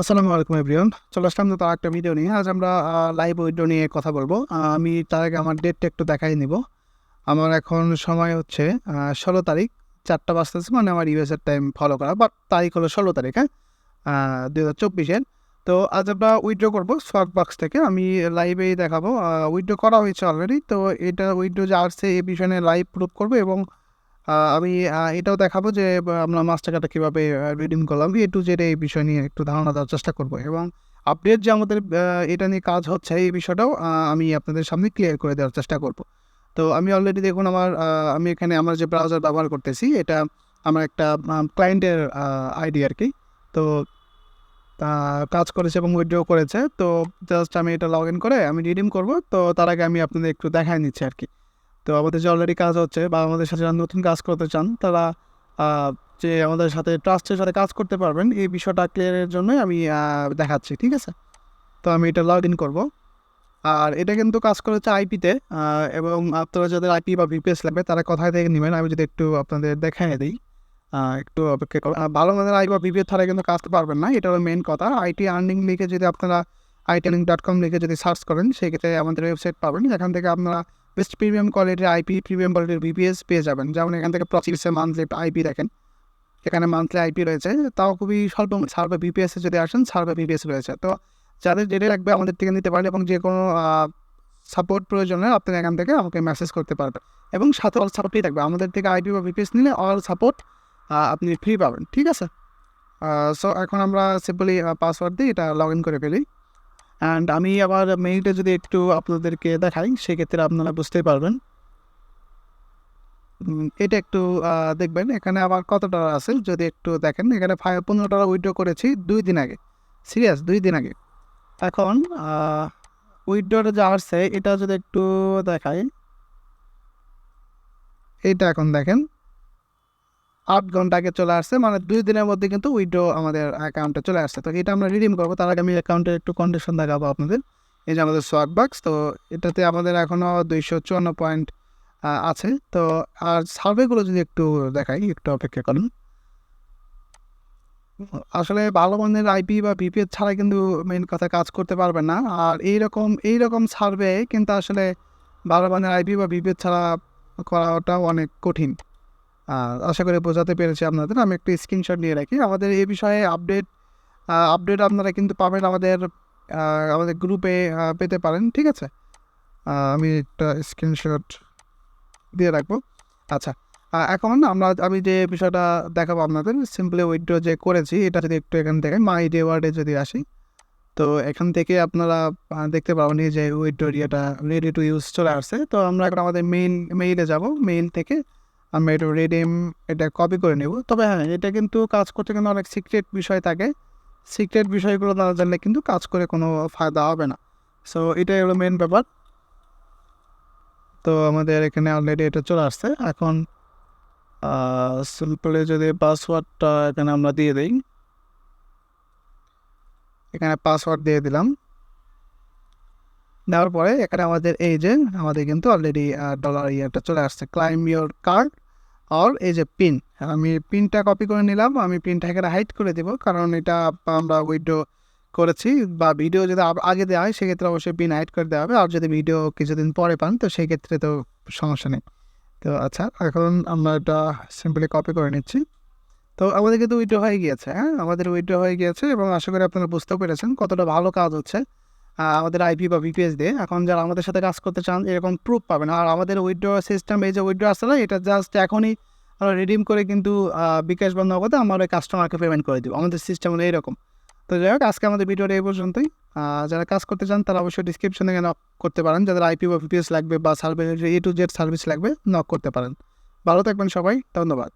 আসসালামু আলাইকুম এভরিওয়ান। চলে আসলাম তো তার একটা ভিডিও নিয়ে। আজ আমরা লাইভ উইন্ডো নিয়ে কথা বলবো। আমি তার আগে আমার ডেটটা একটু দেখাই নিব। আমার এখন সময় হচ্ছে 16 তারিখ 4টা বাজতেছে, মানে আমার ইউএসের টাইম ফলো করা, বাট তারিখ হলো 16 তারিখ, হ্যাঁ, 2024-এর। তো আজ আমরা উইথড্র করবো সোয়াগবাক্স থেকে। আমি লাইভেই দেখাবো। উইথড্র করা হয়েছে অলরেডি, তো এটা উইথড্র যে আসছে এই বিষয় নিয়ে লাইভ প্রুভ করবো, এবং আমি এটাও দেখাবো যে আমরা মাছ টাকাটা কীভাবে রিডিম করলাম, A to Z এই বিষয় নিয়ে একটু ধারণা দেওয়ার চেষ্টা করব, এবং আপডেট যে আমাদের এটা নিয়ে কাজ হচ্ছে এই বিষয়টাও আমি আপনাদের সামনে ক্লিয়ার করে দেওয়ার চেষ্টা করব। তো আমি অলরেডি দেখুন আমি এখানে আমার যে ব্রাউজার ব্যবহার করতেছি এটা আমার একটা ক্লায়েন্টের আইডি আর কি। তো কাজ করেছে এবং উইথড্র করেছে। তো জাস্ট আমি এটা লগ ইন করে আমি রিডিম করব। তো তার আগে আমি আপনাদের একটু দেখাই নিচ্ছি আর কি। তো আমাদের যে অলরেডি কাজ হচ্ছে বা আমাদের সাথে যারা নতুন কাজ করতে চান তারা যে আমাদের সাথে ট্রাস্টের সাথে কাজ করতে পারবেন এই বিষয়টা ক্লিয়ারের জন্যই আমি দেখাচ্ছি, ঠিক আছে? তো আমি এটা লগ ইন করবো। আর এটা কিন্তু কাজ করেছে আইপিতে, এবং আপনারা যাদের আইপি বা ভিপিএস লাগবে তারা কোথায় থেকে নেবেন আমি যদি একটু আপনাদের দেখাই দিই। একটু অপেক্ষা করুন। ভালো মানের আইপি বা ভিপিএস ছাড়া কিন্তু কাজতে পারবেন না, এটা হলো মেন কথা। আইটি আর্নিং লিখে যদি আপনারা itearning.com লিখে যদি সার্চ করেন সেক্ষেত্রে আমাদের ওয়েবসাইট পাবেন, যেখান থেকে আপনারা বেস্ট প্রিমিয়াম কোয়ালিটির আইপি, প্রিমিয়াম কোয়ালিটির ভিপিএস পেয়ে যাবেন। যেমন এখান থেকে প্রসিসে মান্থলি আইপি দেখেন, এখানে মান্থলি আইপি রয়েছে, তাও খুবই স্বল্প। সার্ভে ভিপিএসে যদি আসেন সার্ভে ভিপিএস রয়েছে। তো যাদের যেটা লাগবে আমাদের থেকে নিতে পারেন, এবং যে কোনো সাপোর্ট প্রয়োজনে আপনি এখান থেকে আমাকে মেসেজ করতে পারবেন, এবং সাথে অল সাপোর্টই থাকবে। আমাদের থেকে আইপি বা ভিপিএস নিলে অল সাপোর্ট আপনি ফ্রি পাবেন, ঠিক আছে? সো এখন আমরা সিম্পলি পাসওয়ার্ড দিয়ে এটা লগ ইন করে ফেলি। অ্যান্ড আমি আবার মেইলটা যদি একটু আপনাদেরকে দেখাই সেক্ষেত্রে আপনারা বুঝতেই পারবেন। এটা একটু দেখবেন এখানে আবার কত ডলার আছে যদি একটু দেখেন। এখানে $15 উইথড্র করেছি 2 দিন আগে, সিরিয়াস 2 দিন আগে। এখন উইথড্রটা যা আসছে এটা যদি একটু দেখাই, এইটা এখন দেখেন 8 ঘন্টা আগে চলে আসছে, মানে 2 দিনের মধ্যে কিন্তু উইথড্র আমাদের অ্যাকাউন্টে চলে আসছে। তো এটা আমরা রিডিম করবো, তার আগে আমি অ্যাকাউন্টের একটু কন্ডিশন দেখাবো আপনাদের। এই যে আমাদের সোয়াগবাক্স, তো এটাতে আমাদের এখনও 254 পয়েন্ট আছে। তো আর সার্ভেগুলো যদি একটু দেখাই, একটু অপেক্ষা করুন। আসলে ভালো মানের আইপি বা ভিপিএস ছাড়া কিন্তু মেইন কথা কাজ করতে পারবেন না। আর এইরকম সার্ভে কিন্তু আসলে ভালো মানের আইপি বা ভিপিএস ছাড়া করাটাও অনেক কঠিন। আশা করি বোঝাতে পেরেছি আপনাদের। আমি একটু স্ক্রিনশট নিয়ে রাখি। আমাদের এই বিষয়ে আপডেট আপনারা কিন্তু পাবেন আমাদের গ্রুপে পেতে পারেন, ঠিক আছে? আমি একটা স্ক্রিনশট দিয়ে রাখবো। আচ্ছা, এখন আমি যে বিষয়টা দেখাবো আপনাদের, সিম্পলি উইথড্র যে করেছি এটা যদি একটু এখান থেকে মাই রিওয়ার্ডে যদি আসি, তো এখান থেকে আপনারা দেখতে পাবেন এই যে উইথড্র ইয়েটা রেডি টু ইউজ চলে আসছে। তো আমরা এখন আমাদের মেইলে যাব। মেইল থেকে আমরা একটু এটা কপি করে নেব। তবে হ্যাঁ, এটা কিন্তু কাজ করতে কিন্তু অনেক সিক্রেট বিষয় থাকে। সিক্রেট বিষয়গুলো না জানলে কিন্তু কাজ করে কোনো ফায়দা হবে না। সো এটাই হলো মেন ব্যাপার। তো আমাদের এখানে অলরেডি এটা চলে আসছে। এখন সিম্পলি যদি পাসওয়ার্ডটা এখানে আমরা দিয়ে দিই, এখানে পাসওয়ার্ড দিয়ে দিলাম। দেওয়ার পরে এখানে আমাদের কিন্তু অলরেডি ডলার ইয়েটা চলে আসছে, ক্লাইম ইয়োর কার্ড। আর এই যে পিন, আমি পিনটা কপি করে নিলাম। আমি পিনটা এখানে হাইড করে দেবো, কারণ এটা আমরা উইথড্র করেছি বা ভিডিও যদি আগে দেওয়া হয় সেক্ষেত্রে অবশ্যই পিন হাইড করে দেওয়া হবে। আর যদি ভিডিও কিছুদিন পরে পান তো সেই ক্ষেত্রে তো সমস্যা নেই। তো আচ্ছা, এখন আমরা এটা সিম্পলি কপি করে নিচ্ছি। তো আমাদের কিন্তু উইথড্র হয়ে গিয়েছে, হ্যাঁ, আমাদের উইথড্র হয়ে গিয়েছে, এবং আশা করি আপনারা বুঝতেও পেরেছেন কতটা ভালো কাজ হচ্ছে আমাদের আইপি বা ভিপিএস দিয়ে। এখন যারা আমাদের সাথে কাজ করতে চান এরকম প্রুফ পাবেন। আর আমাদের উইথড্র সিস্টেম, এই যে উইথড্র আসলে এটা জাস্ট এখনই আমরা রিডিম করে কিন্তু বিকাশ বা নগদে আমার ওই কাস্টমারকে পেমেন্ট করে দিব। আমাদের সিস্টেম হলো এইরকম। তো যাই হোক, আজকে আমাদের ভিডিওটা এই পর্যন্তই। যারা কাজ করতে চান তারা অবশ্যই ডিসক্রিপশনে নক করতে পারেন। যাদের আইপি বা ভিপিএস লাগবে বা service A to Z service লাগবে নক করতে পারেন। ভালো থাকবেন সবাই, ধন্যবাদ।